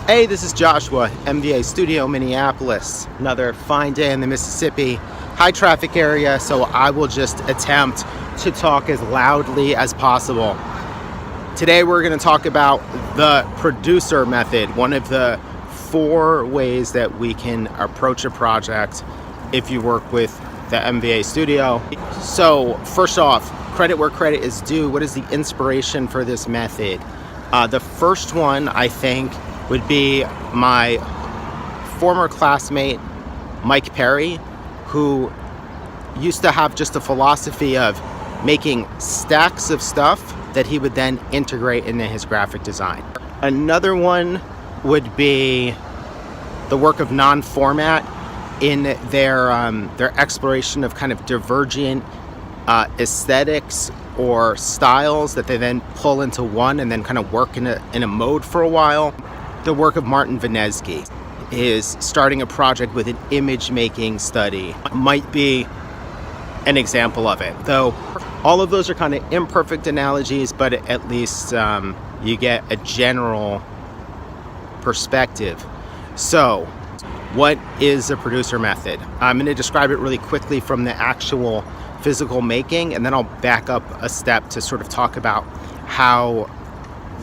Hey, this is Joshua, MVA Studio, Minneapolis. Another fine day in the Mississippi, high traffic area, so I will just attempt to talk as loudly as possible. Today we're going to talk about the producer method, one of the 4 ways that we can approach a project if you work with the MVA Studio. So first off, credit where credit is due. What is the inspiration for this method? The first one, I think, would be my former classmate, Mike Perry, who used to have just a philosophy of making stacks of stuff that he would then integrate into his graphic design. Another one would be the work of Non-Format in their exploration of kind of divergent aesthetics or styles that they then pull into one and then kind of work in a mode for a while. The work of Martin Vinesky is starting a project with an image making study. Might be an example of it, though all of those are kind of imperfect analogies, but at least you get a general perspective. So what is a producer method? I'm going to describe it really quickly from the actual physical making, and then I'll back up a step to sort of talk about how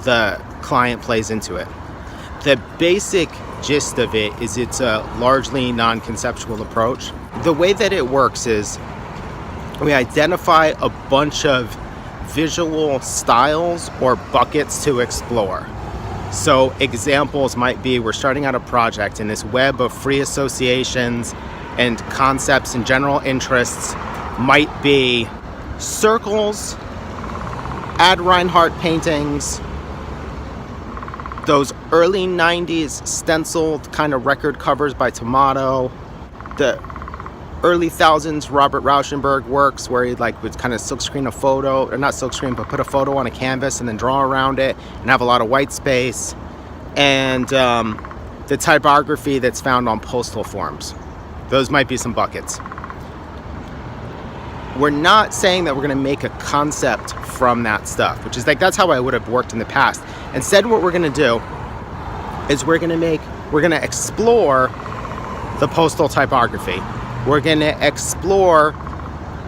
the client plays into it. The basic gist of it is it's a largely non-conceptual approach. The way that it works is we identify a bunch of visual styles or buckets to explore. So examples might be we're starting out a project in this web of free associations and concepts and general interests might be circles, Ad Reinhardt paintings, those early 90s stenciled kind of record covers by Tomato, the early thousands Robert Rauschenberg works where he would kind of silkscreen a photo, or not silkscreen, but put a photo on a canvas and then draw around it and have a lot of white space, and the typography that's found on postal forms. Those might be some buckets. We're not saying that we're going to make a concept from that stuff, which is that's how I would have worked in the past. Instead, what we're going to do is we're going to explore the postal typography. We're going to explore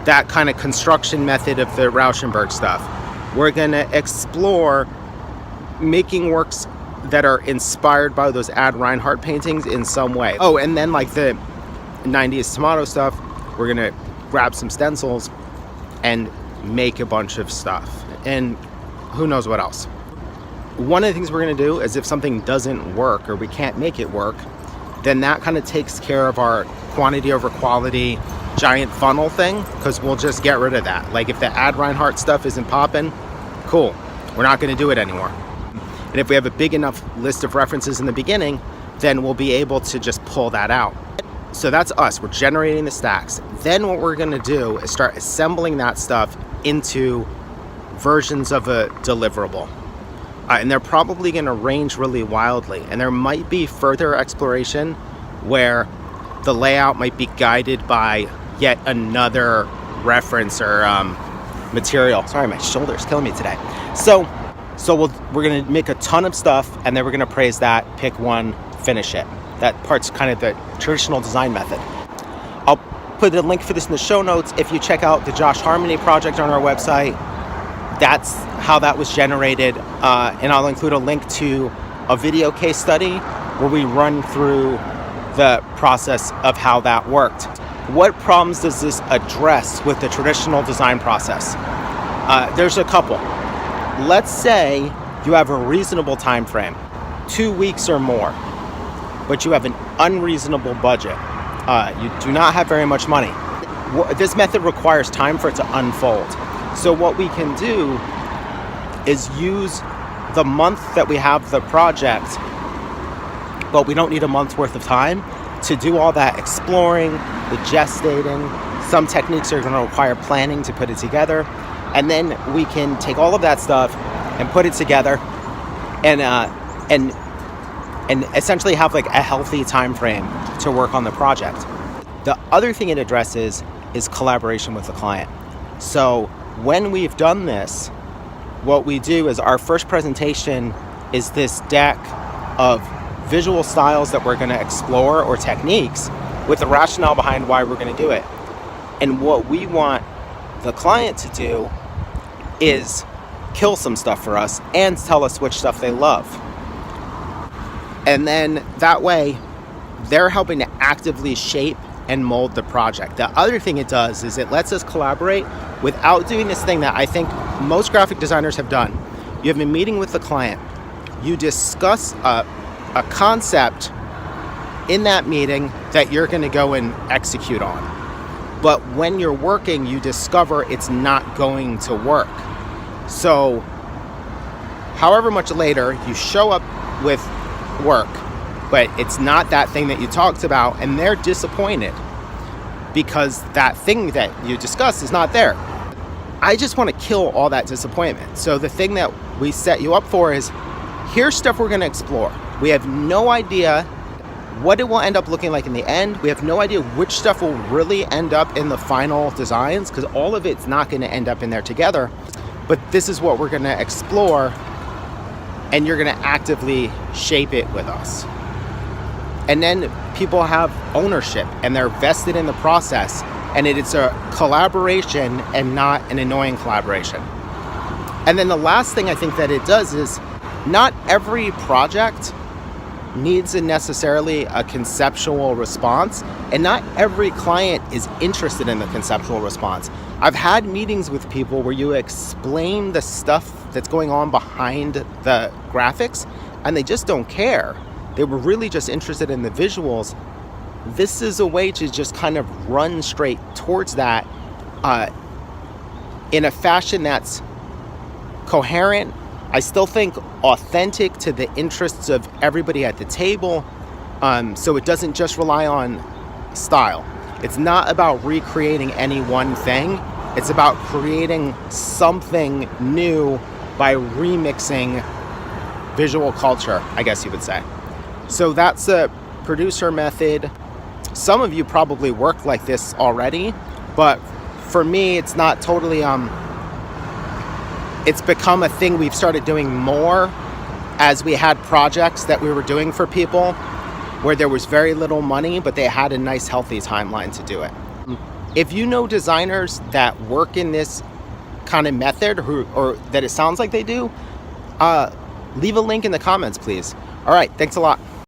that kind of construction method of the Rauschenberg stuff. We're going to explore making works that are inspired by those Ad Reinhardt paintings in some way. Oh, and then like the 90s Tomato stuff, we're going to grab some stencils and make a bunch of stuff. And who knows what else. One of the things we're going to do is if something doesn't work or we can't make it work, then that kind of takes care of our quantity over quality giant funnel thing, because we'll just get rid of that. Like if the Ad Reinhardt stuff isn't popping, cool, we're not going to do it anymore. And if we have a big enough list of references in the beginning, then we'll be able to just pull that out. So that's us, we're generating the stacks. Then what we're going to do is start assembling that stuff into versions of a deliverable. And they're probably going to range really wildly. And there might be further exploration where the layout might be guided by yet another reference or material. Sorry, my shoulder's killing me today. So we're going to make a ton of stuff, and then we're going to praise that, pick one, finish it. That part's kind of the traditional design method. I'll put a link for this in the show notes. If you check out the Josh Harmony project on our website, that's how that was generated. And I'll include a link to a video case study where we run through the process of how that worked. What problems does this address with the traditional design process? There's a couple. Let's say you have a reasonable time frame, 2 weeks or more, but you have an unreasonable budget. You do not have very much money. This method requires time for it to unfold. So what we can do is use the month that we have the project, but we don't need a month's worth of time to do all that exploring, the gestating. Some techniques are going to require planning to put it together. And then we can take all of that stuff and put it together and essentially have a healthy time frame to work on the project. The other thing it addresses is collaboration with the client. So when we've done this, what we do is our first presentation is this deck of visual styles that we're going to explore or techniques with the rationale behind why we're going to do it. And what we want the client to do is kill some stuff for us and tell us which stuff they love. And then that way, they're helping to actively shape and mold the project. The other thing it does is it lets us collaborate without doing this thing that I think most graphic designers have done. You have a meeting with the client. You discuss a concept in that meeting that you're going to go and execute on. But when you're working, you discover it's not going to work. So, however much later, you show up with work, but it's not that thing that you talked about, and they're disappointed because that thing that you discussed is not there. I just want to kill all that disappointment. So the thing that we set you up for is, here's stuff we're going to explore. We have no idea what it will end up looking like in the end. We have no idea which stuff will really end up in the final designs, because all of it's not going to end up in there together. But this is what we're going to explore, and you're going to actively shape it with us. And then people have ownership, and they're vested in the process, and it's a collaboration and not an annoying collaboration. And then the last thing I think that it does is, not every project needs necessarily a conceptual response, and not every client is interested in the conceptual response. I've had meetings with people where you explain the stuff that's going on behind the graphics, and they just don't care. They were really just interested in the visuals. This is a way to just kind of run straight towards that in a fashion that's coherent, I still think authentic to the interests of everybody at the table, so it doesn't just rely on style. It's not about recreating any one thing. It's about creating something new by remixing visual culture, I guess you would say. So that's the producer method. Some of you probably work like this already, but for me, it's not totally, it's become a thing we've started doing more as we had projects that we were doing for people where there was very little money, but they had a nice, healthy timeline to do it. If you know designers that work in this kind of method, or that it sounds like they do, leave a link in the comments, please. All right, thanks a lot.